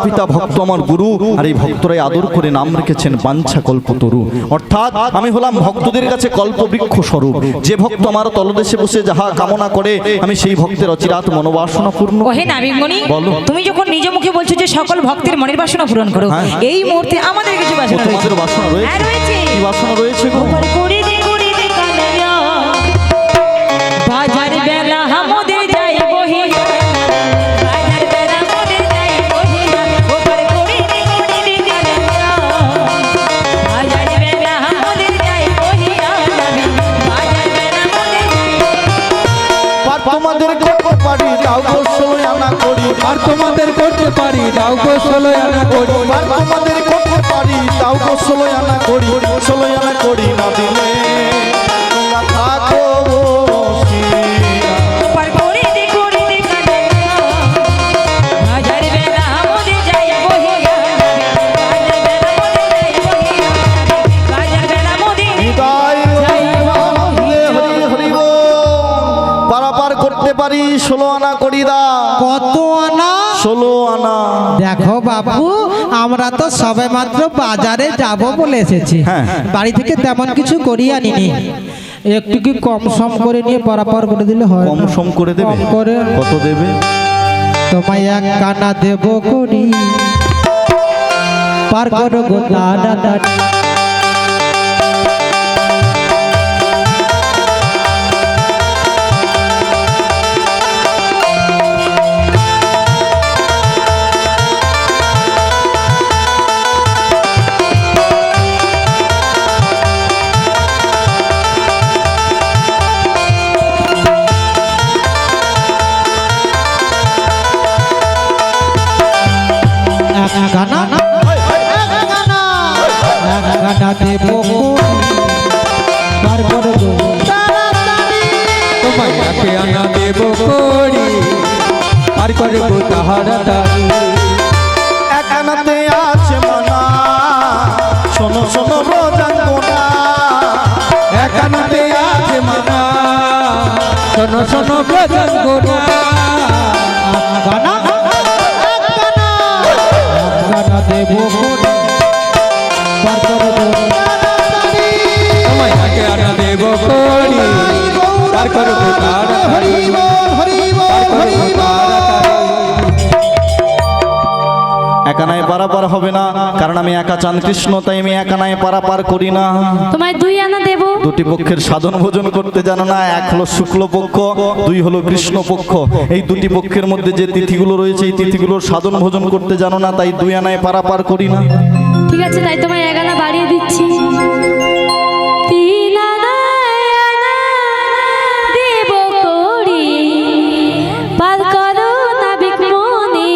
S2: পিতা ভক্ত আমার গুরু, আর এই ভক্তরাই আদর করে নাম রেখেছেন বাঞ্ছা কল্পতরু। অর্থাৎ আমি হলাম ভক্তদের কাছে কল্পবৃক্ষ স্বরূপ। যে ভক্ত আমার তলদেশে বসে যাহা কামনা করে, আমি সেই ভক্তের অচিরাত মনোবাসনা পূর্ণ।
S3: ওহে নাবিকমণি,
S2: বলো।
S3: তুমি যখন নিজ মুখে বলছো যে সকল ভক্তের মনের বাসনা পূরণ করো,
S2: হ্যাঁ।
S3: এই মুহূর্তে আমাদের কিছু বাসনা রয়েছে।
S2: তোমাদের বাসনা রয়েছে?
S3: হ্যাঁ, রয়েছে।
S2: কি বাসনা রয়েছে গো?
S3: ওপর করিতে করিতে কানাইয়া, বাজার বেলা হামদের যাই বহিয়া, বাজার বেলা হামদের যাই বহিয়া, ওপর করিতে করিতে কানাইয়া, বাজার বেলা হামদের যাই বহিয়া, বাজার বেলা হামদের যাই।
S2: পার তোমাদের করতে পারি তাও গো 16 আনা করি,
S4: আর তোমাদের করতে পারি দাও গো 16 আনা করি।
S2: পার তোমাদের করতে পারি তাও গো 16 আনা করি, 16 আনা করি না দিলে তোমরা থাকো বসিয়া।
S3: ওপর করিতে করিতে কানাইয়া, বাজার বেলা হামদের যাই বহিয়া, বাজার বেলা হামদের যাই বহিয়া, বাজার বেলা হামদের
S2: হৃদয় হরে হরি হরি বল। পারাপার করতে পারি 16 আনা করি দা।
S1: কত আনা?
S2: 16 আনা।
S1: দেখো বাবু, আমরা তো সবে মাত্র বাজারে যাব বলে এসেছি,
S2: হ্যাঁ।
S1: বাড়ি থেকে তেমন কিছু করিয়ে আনিনি। একটু কি কম সম করে নিয়ে পারাপার করে দিলে হয়
S2: কম
S1: না?
S2: সম করে দেবে?
S1: কম করে
S2: কত দেবে?
S1: তোমায় এক কানা দেব করি, পার করো গো দাদা দাদা। এক কানা দেব করি, পার করো গো
S4: তোমায় একে আনা দেব করি, আর করব তাহারা দাবি।
S2: এক আনাতে আছে মানা, শোনো শোনো ব্রজাঙ্গনা।
S4: এক আনাতে আছে মানা, শোনো শোনো ব্রজাঙ্গনা।
S1: গানা গানা দেব করি, পার করো গো
S4: তোমায় একে আনা দেব করি, আর করব তাহারা দাবি। আর করব তাহারা দাবি।
S2: একানায় পারাপার হবে না, কারণ আমি একা চাঁদ কৃষ্ণ, তাই আমি একানায় পারাপার করি না।
S5: তোমায় 2 আনা দেব।
S2: দুটি পক্ষের সাধন ভোজন করতে জানো না। এক হলো শুক্ল পক্ষ, 2 হলো কৃষ্ণ পক্ষ। এই দুটি পক্ষের মধ্যে যে তিথিগুলো রয়েছে, এই তিথিগুলোর সাধন ভোজন করতে জানো না, তাই 2 আনায় পারাপার করি না।
S5: ঠিক আছে, তাই তোমায় 1 আনা বাড়িয়ে দিচ্ছি। 3 আনা দেব করি, পার করো নাবিক মনি।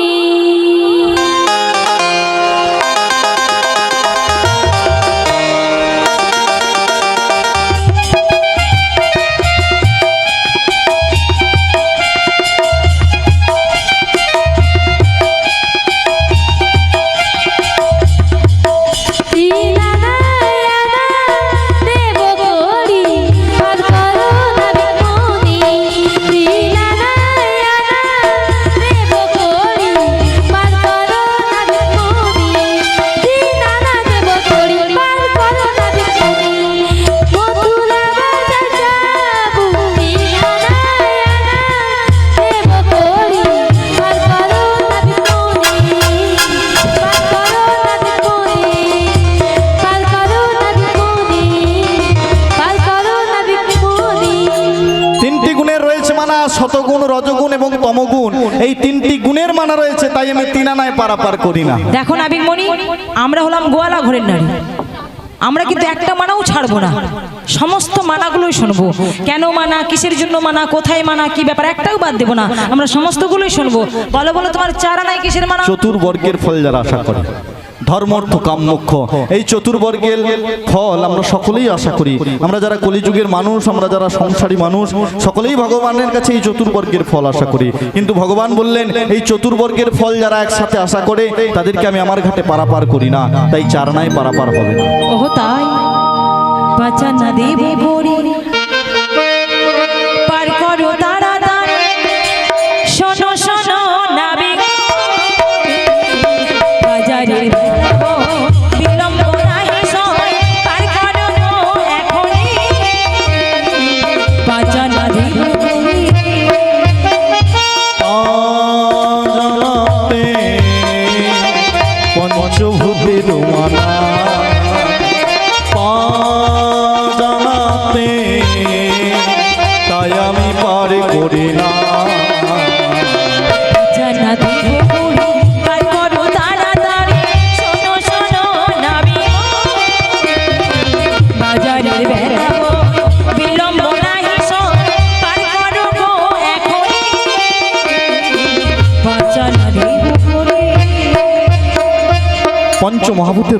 S2: শতগুণ, রজগুণ এবং তমগুণ, এই 3টি গুণের মানা রয়েছে, তাই আমি 3 আনায় পারাপার করি না।
S3: দেখো নাবিকমণি, আমরা হলাম গোয়ালা ঘরের নারী, আমরা কিন্তু একটা মানাও ছাড়বো না, সমস্ত মানাগুলোই শুনবো। কেন মানা, কিসের জন্য মানা, কোথায় মানা, কি ব্যাপার, একটাও বাদ দেবো না, আমরা সমস্তগুলোই শুনবো। বলো বলো তোমার 4 আনায় কিসের মানা?
S2: চতুর্বর্গের ফল যারা আশা করে, ধর্ম অর্থ কাম মোক্ষ, এই চতুর্বর্গের ফল আমরা সকলেই আশা করি। আমরা যারা কলিযুগের মানুষ, আমরা যারা সংসারী মানুষ, সকলেই ভগবানের কাছে এই চতুর্বর্গের ফল আশা করি। কিন্তু ভগবান বললেন এই চতুর্বর্গের ফল যারা একসাথে আশা করে, তাদেরকে আমি আমার ঘাটে পারাপার করি না, তাই 4 আনায় পারাপার হবে না।
S3: ওহ তাই, বাঁচা না দেব করি, পার করো তাড়াতাড়ি, শোনো শোনো নাবিক,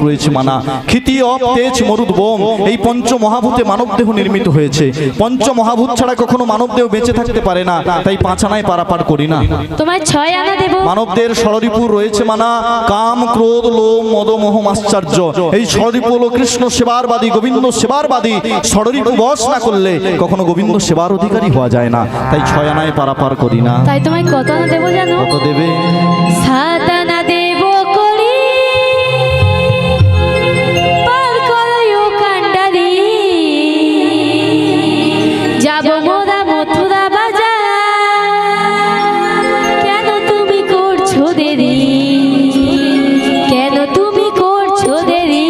S2: রয়েছে মানা। ক্ষিতি অপ তেজ মরুদ বোম, এই পঞ্চ মহাভূতে মানব দেহ নির্মিত হয়েছে। পঞ্চ মহাভূত ছাড়া কখনো মানব দেহ বেঁচে থাকতে পারে না, তাই 5 আনায় পারাপার করি না।
S5: তোমায় 6 আনা দেব।
S2: মানবদের ষড়রিপু রয়েছে মানা, কাম ক্রোধ লোভ মদ মোহ আশ্চর্য। এই ষড়রিপু হলো কৃষ্ণ সেবারবাদী, গোবিন্দ সেবারবাদী। ষড়রিপু বশ না করলে কখনো গোবিন্দ সেবার অধিকারী হওয়া যায় না, তাই 6 আনায় পারাপার করি না।
S5: তাই তোমায় কত আনা দেব জানো?
S2: কত দেবে?
S5: 7 আনা দেব করি, পার করো কান্ডারি। যাব মোরা মথুরা বাজার, কেন তুমি করছো দেরি, কেন তুমি করছো দেরি।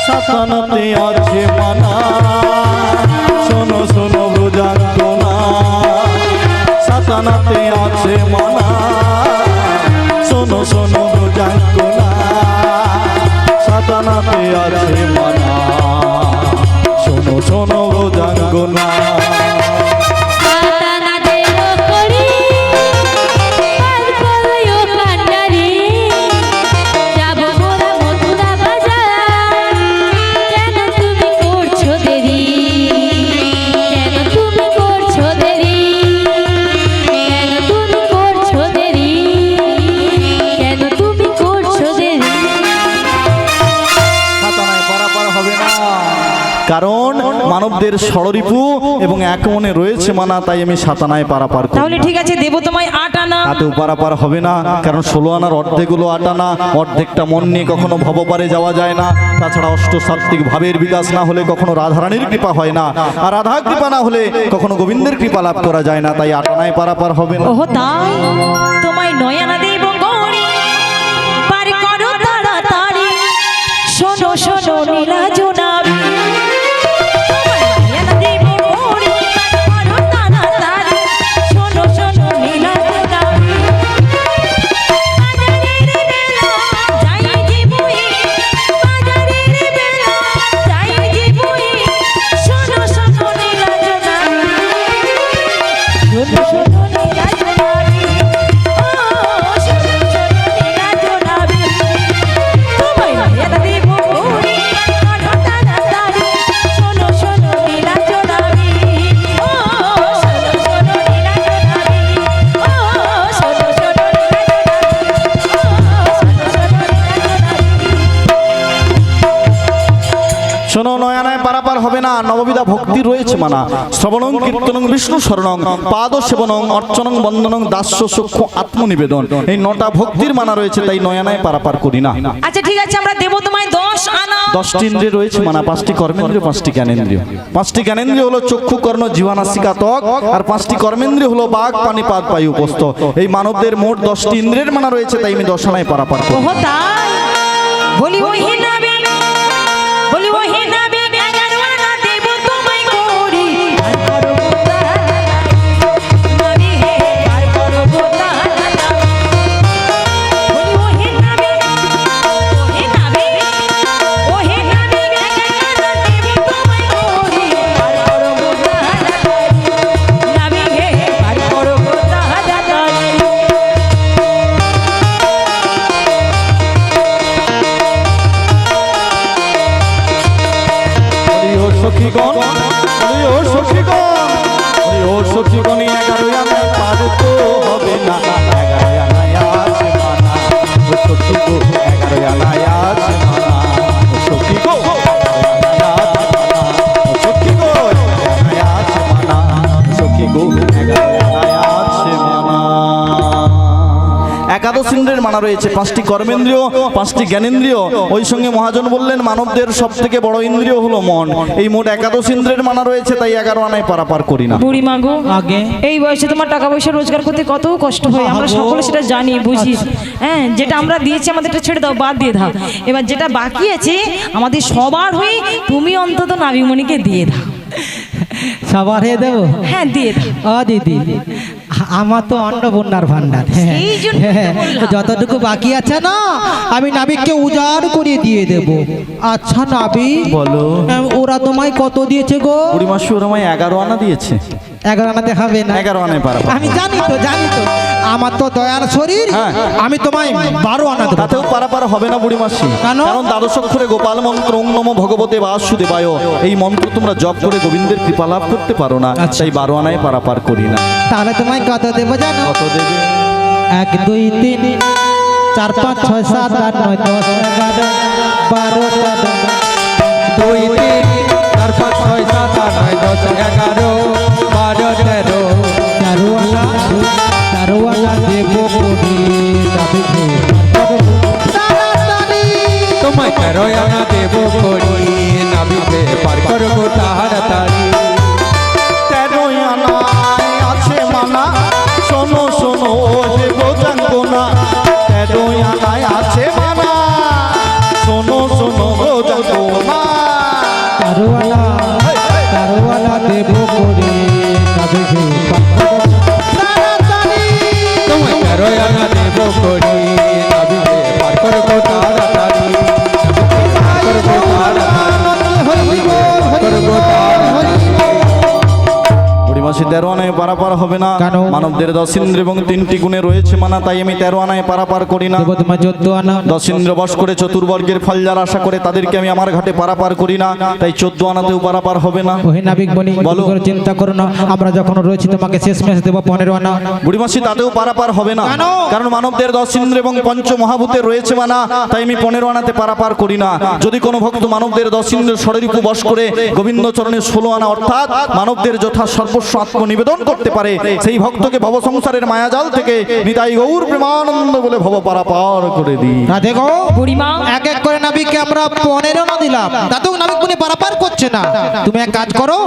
S2: শাসনতে আছে মানা, শোনো শোনো ব্রজাঙ্গনা। শাসনতে আছে মানা, শোনো শোনো ব্রজাঙ্গনা। শাসনতে আছে মানা, শোনো শোনো ব্রজাঙ্গনা। কারণ মানবদের ষড়রিপু এবং এক মনে রয়েছে মানা, তাই আমি 7 আনায় পারাপার করি।
S3: তাহলে ঠিক আছে, দেব তোমায় 8 আনা।
S2: তাতেও পারাপার হবে না, কারণ 16 আনার অর্ধেক হলো 8 আনা। অর্ধেকটা মন নিয়ে কখনো ভবপারে যাওয়া যায় না। তাছাড়া অষ্টসাত্ত্বিক ভাবের বিকাশ না হলে কখনো রাধারানীর কৃপা হয় না, আর রাধা কৃপা না হলে কখনো গোবিন্দের কৃপা লাভ করা যায় না, তাই 8 আনায় পারাপার হবে না।
S3: ওহো তাই, তোমায় 9 আনা দেব গৌরী, পার করো তাড়াতাড়ি। শোনো শোনো নীলা জোনাবি,
S2: শোনো, 9 আনায় পারাপার হবে না। নববিধা ভক্তি রয়েছে মানা, শ্রবণং কীর্তনং বিষ্ণু শরণং পাদ সেবনং অর্চনং বন্দনং দাস্য সূক্ষ্ম আত্মনিবেদন। এই 9টা ভক্তির মানা রয়েছে, তাই 9 আনায় পারাপার করি না।
S3: আচ্ছা ঠিক আছে, আমরা দেব তোমায় 10 আনা।
S2: 10টি ইন্দ্রিয় রয়েছে মানা, 5টি কর্মেন্দ্রিয়, 5টি জ্ঞানেন্দ্রিয়। 5টি জ্ঞানেন্দ্রিয় হলো চক্ষু কর্ণ জিহ্বা নাসিকা ত্বক, আর 5টি কর্মেন্দ্রিয় হলো বাক পানি পাদ পায়ু উপস্থ। এই মানবদের মোট 10টি ইন্দ্রিয়ের মানা রয়েছে, তাই আমি 10 আনায় পারাপার করি।
S3: ওহো তাই, বলি ওহি নাবি, বলি ওহি নাবি, 11 আনা দেব তোমায় গৌরী, পার করো নাবি হে, পার করো গোতাহারা। বলি ওহি নাবি, ওহি নাবি, ওহি নাবি, 11 আনা দেব তোমায় গৌরী, পার করো গোতাহারা। নাবি হে, পার করো গোতাহারা।
S2: একাদশ ইন্দ্রের মানা রয়েছে, 5টি কর্মেন্দ্রিয়, 5টি জ্ঞানেন্দ্রিয়। ওই সঙ্গে মহাজন বললেন মানবদের সব থেকে বড় ইন্দ্রিয় হলো মন। এই মোট একাদশ ইন্দ্রের মানা রয়েছে, তাই 11 আনায় পারাপার করি না।
S3: বুড়ি মাগো
S1: আগে
S3: এই বয়সে তোমার টাকা পয়সা রোজগার করতে কত কষ্ট হয়, আমরা সকলে সেটা জানি বুঝি। হ্যাঁ, যেটা আমরা দিয়েছি আমাদেরটা ছেড়ে দাও, বাদ দিয়ে দাও। এবার যেটা বাকি আছে আমাদের সবার হয়ে তুমি অন্তত নাবিমণিকে দিয়ে দাও।
S1: সবার হয়ে দেবো?
S3: হ্যাঁ দিয়ে দাও।
S1: ও দিদি, আমার তো অন্নপূর্ণার ভান্ডার।
S3: সেই জন্য তো বললাম।
S1: যতটুকু বাকি আছে না আমি নাবিককে উজাড় করে দিয়ে দেব। আচ্ছা নাবিক,
S2: বলো।
S1: ওরা তোমায় কত দিয়েছে গো?
S2: বুড়িমাসি ওরা আমায় 11 আনা দিয়েছে।
S1: 11 আনাতে হবে না?
S2: 11 আনায় পারাপার।
S1: আমি জানি তো আমার তো দয়ার শরীর,
S2: হ্যাঁ।
S1: আমি তোমায় 12 আনা দেবো।
S2: তাতেও পারাপার হবে না বুড়িমাসি।
S1: কেন?
S2: কারণ দ্বাদশ অক্ষরে গোপাল মন্ত্র ওং নমো ভগবতে বাসুদেবায়, এই মন্ত্র তোমরা জপ করে গোবিন্দের কৃপা লাভ করতে পারো না, তাই 12 আনায় পারাপার করি না।
S1: তাহলে তোমায় কত দেবো জানো?
S2: কত দেবে?
S1: 1 2 3 4 5 6 7 8 9 10 11 12 13
S4: 2 3 4 5 6 7 8 9 10 11 12 13
S1: তেরোয়ালা দেব কবি নাবিকে।
S4: তোমায় 13 আনা দেব করি, নাবিকে পার করবো তাড়াতাড়ি।
S2: 13 আনায় আছে মানা, শোনো শোনো যে বোঝাঙ্গনা। 13 আনায় আছে মানা, শোনো শোনো বোঝাঙ্গনা।
S1: তেরোয়ালা দেব কবি নাবিকে।
S4: তোমায় 13 আনা দেব করি, নাবিকে পার করবো তাড়াতাড়ি। নাবিকে পার করবো তাড়াতাড়ি।
S2: বুড়িমাসি 13 আনায় পারাপার হবে না।
S1: কেন?
S2: মানবদের 10 ইন্দ্র এবং 3টি গুণে রয়েছে মানা, তাই আমি 13 আনায় পারাপার করি না।
S1: দেব তোমার 14 আনা।
S2: 10 ইন্দ্র বশ করে চতুর্বর্গের ফল যারা আশা করে তাদেরকে আমি আমার ঘাটে পারাপার করি না, তাই 14 আনাতেও পারাপার হবে না।
S1: ওহে নাবিক বলি,
S2: বলো।
S1: কোনো চিন্তা করো না, আমরা যখন রয়েছি তোমাকে শেষ মেশ দেবো 15 আনা।
S2: বুড়িমাসি তাতেও পারাপার হবে না,
S1: কেন?
S2: কারণ মানবদের 10 ইন্দ্র এবং পঞ্চ মহাভূতে রয়েছে মানা, তাই আমি 15 আনাতে পারাপার করি না। যদি কোনো ভক্ত মানবদের 10 ইন্দ্র ষড়রিপু বশ করে গোবিন্দ চরণে 16 আনা অর্থাৎ মানবদের যথা সর্বস্ব আত্মনিবেদন করতে পারে, সেই ভক্তকে ভব সংসারের মায়াজাল থেকে নিতাই গৌর প্রেমানন্দ বলে ভব পারাপার করে দিই।
S1: রাধে গো।
S3: বুড়িমা
S1: এক এক করে নাবিককে আমরা 15 আনা দিলাম, তাতেও নাবিক বলে পারাপার করছে না। তুমি এক কাজ করো,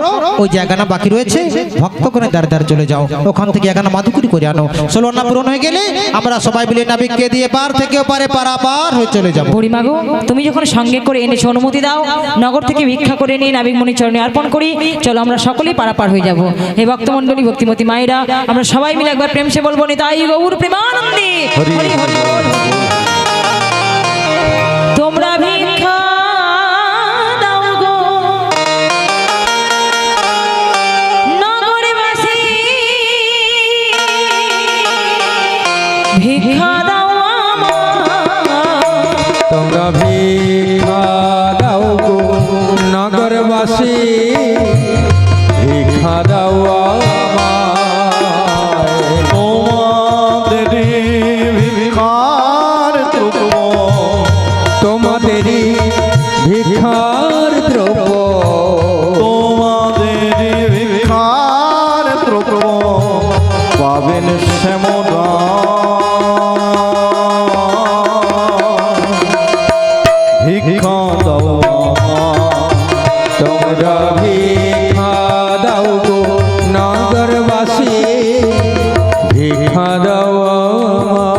S1: ওই জায়গাটা বাকি রয়েছে ভক্ত করে দাঁড় দাঁড় চলে যাও, ওখান থেকে এখানে মাদুকুরি করে আনো। 16 আনা পূরণ হয়ে গেলে আমরা সবাই মিলে নাবিককে দিয়ে পার থেকে পারে পারাপার হয়ে চলে যাবো।
S3: বুড়িমা গো, তুমি যখন সঙ্গে করে এনেছো অনুমতি দাও, নগর থেকে ভিক্ষা করে নিয়ে নাবিক মণি চরণে অর্পণ করি। চলো আমরা সকলেই পারাপার হয়ে যাব। হে ভক্তমণ্ডলী, ভক্তিমতী মায়েরা, আমরা সবাই মিলে একবার প্রেম সে বলবো নিতাই গৌর প্রেমানন্দে হরি হরি বল। তোমরা ভিক্ষা দাও গো নগরবাসী, ভিক্ষা দাও আমার।
S4: তোমরা ভিক্ষা দাও গো নগরবাসী, ভিক্ষা দাও আমায়।
S2: তোমাদেরই ভিক্ষার দ্রব্য,
S4: তোমাদেরই ভিক্ষার দ্রব্য,
S2: তোমাদেরই ভিক্ষার দ্রব্য পাবেন শ্যামরা। ভিক্ষা দাও
S4: তোমরা ভিক্ষা দাও গো নগরবাসী, ভিক্ষা দাও আমায়।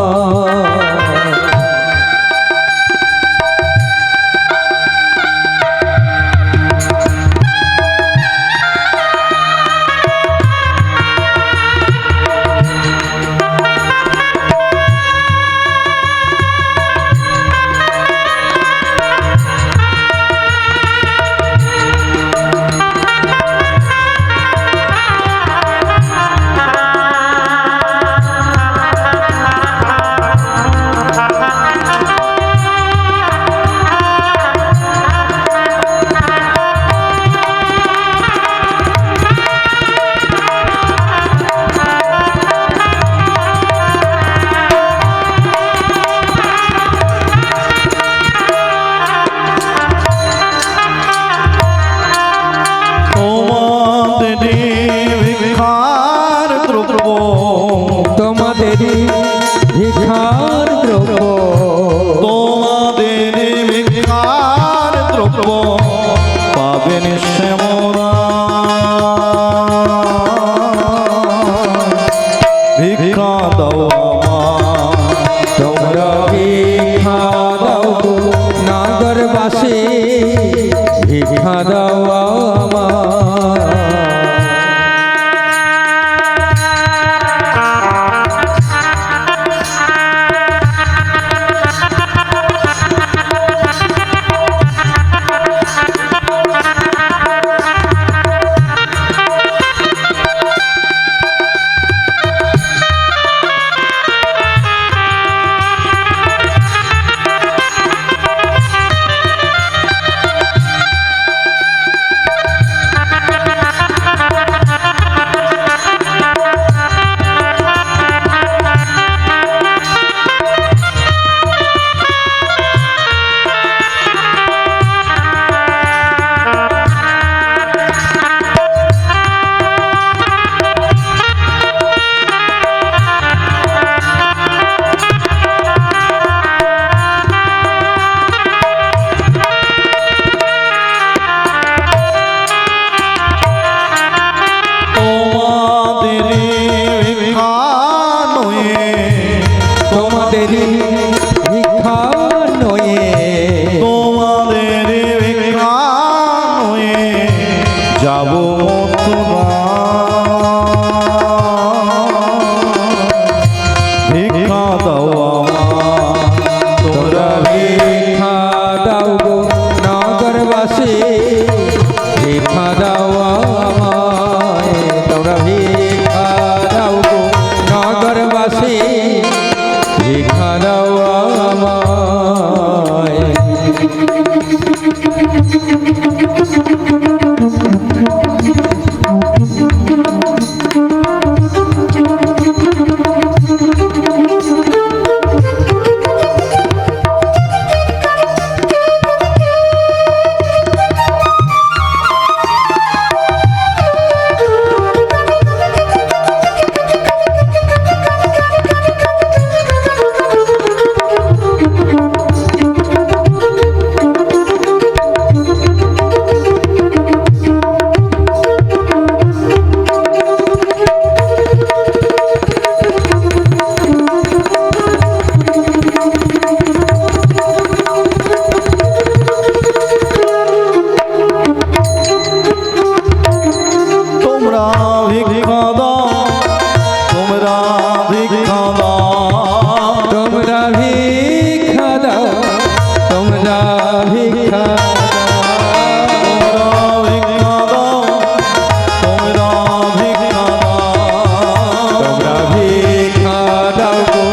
S2: দাও আমায়।
S4: তোমরা ভিক্ষা দাও গো নগরবাসী, ভিক্ষা দাও আমায়।
S2: তোমাদেরই ভিক্ষা নয়ে,
S4: তোমাদেরই ভিক্ষা নয়ে,
S2: তোমাদের ভিক্ষা নয়ে যাব মথুরা। ভিক্ষা দাও আমায়,
S4: তোমরা ভিক্ষা দাও গো নগরবাসী, ভিক্ষা দাও আমায়। তোমরা ভিক্ষা দাও গো নগরবাসী, ভিক্ষা দাও আমায়।
S2: তোমরা ভিক্ষা দাও, তোমরা ভিক্ষা দাও,
S4: তোমরা ভিক্ষা দাও, তোমরা ভিক্ষা দাও,
S2: তোমরা ভিক্ষা দাও, তোমরা ভিক্ষা দাও।
S4: তোমরা ভিক্ষা দাও গো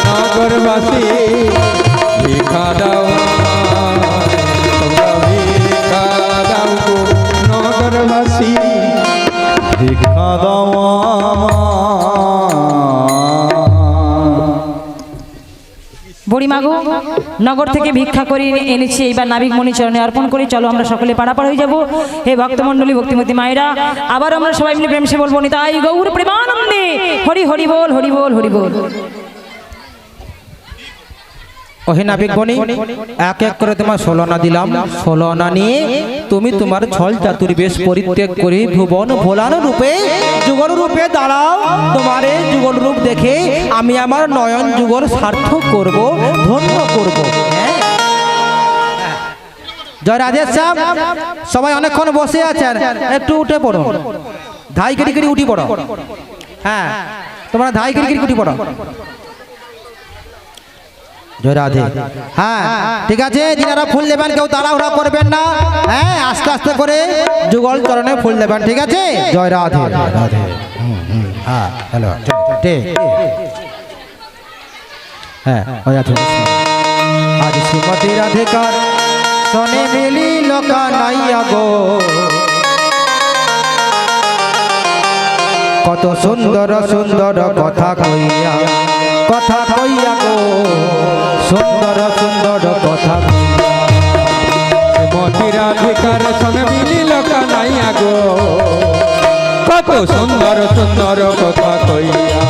S4: নগরবাসী, ভিক্ষা দাও আমায়। তোমরা ভিক্ষা দাও গো নগরবাসী,
S2: ভিক্ষা দাও আমায়।
S3: বুড়িমাগো নগর থেকে ভিক্ষা করে এনেছি, এইবার নাবিক মণি চরণে অর্পণ করে চলো আমরা সকলে পারাপার হয়ে যাব। হে ভক্তমণ্ডলী, ভক্তিমতী মায়েরা, আবার আমরা সবাই মিলে প্রেম সে বলবো নিতাই গৌর প্রেমানন্দে হরি হরি বল, হরি বল, হরি বল।
S1: ওহে নাবিক বনি, এক এক করে তোমার 16 আনা দিলাম। 16 আনা নিয়ে তুমি তোমার ছল চাতুর্বেশ পরিত্যাগ করে ভুবন ভোলান রূপে যুগল রূপে দাঁড়াও। তোমার এই যুগল রূপ দেখে আমি আমার নয়ন যুগল সার্থক করব, ধন্য করব। জয় রাধেশ্যাম। সবাই অনেকক্ষণ বসে আছেন, একটু উঠে পড়ো, ধাই কেটে কেটে উঠি পড়ো। হ্যাঁ, তোমরা ধাই কেটে কেটে উঠি পড়ো। জয় রাধে। হ্যাঁ ঠিক আছে, যিনারা ফুল দেবেন কেউ তাড়াহুড়া করবেন না। হ্যাঁ, আস্তে আস্তে করে যুগল চরণে ফুল দেবেন, ঠিক আছে? জয় রাধে। রাধে। হ্যাঁ, হ্যালো, ঠিক। হ্যাঁ, আজ শ্রীমতী রাধিকার সনে মিলি লোকা নাইয়া গো, কত সুন্দর সুন্দর কথা কইয়া, কথা কইয়া গো, সুন্দর সুন্দর কথা কইয়া।
S4: শ্রীমতী রাধিকার সঙ্গে মিলিল কানাইয়া গো, কত সুন্দর সুন্দর কথা কইয়া,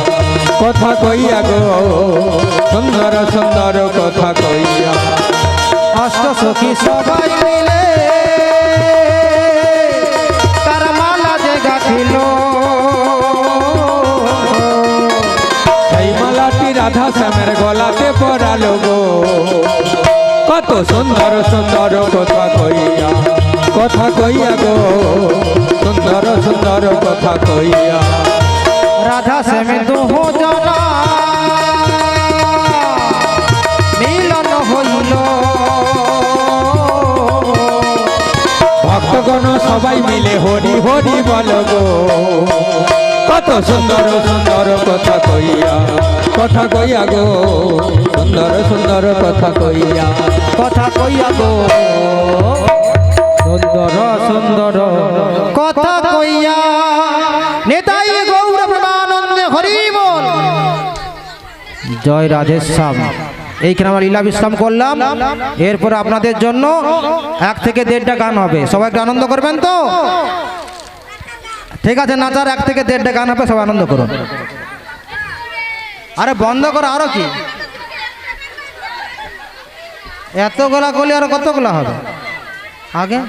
S4: কথা কইয়া গো, সুন্দর সুন্দর কথা কইয়া।
S1: অষ্ট সখী সবাই মিলে তার মালা যে গাঁথিল,
S4: সেই মালা মালাটি রাধা শ্যামের গলাতে পরালো গো কত সুন্দর সুন্দর কথা কইয়া গো সুন্দর সুন্দর কথা কইয়া
S1: রাধা শ্যামে দোহ জানা মিলন হইল
S4: ভক্তগণ সবাই মিলে হরি হরি বল গো কত সুন্দর সুন্দর কথা কইয়া গো সুন্দর সুন্দর কথা কইয়া
S1: গো
S4: সুন্দর সুন্দর
S1: কথা কইয়া নেতাই গৌর প্রেমানন্দে হরি বল। জয় রাধেশ্যাম। এইখানে আমরা লীলা বিশ্রাম করলাম। এরপর আপনাদের জন্য 1 থেকে 1.5টা গান হবে, সবাই একটু আনন্দ করবেন তো? ঠিক আছে, নাচার 1 থেকে 1.5টা গান হবে, সবাই আনন্দ করুন। আরে বন্ধ করো, আরো কি এতগুলা করলে আর কতগুলা হবে আগে?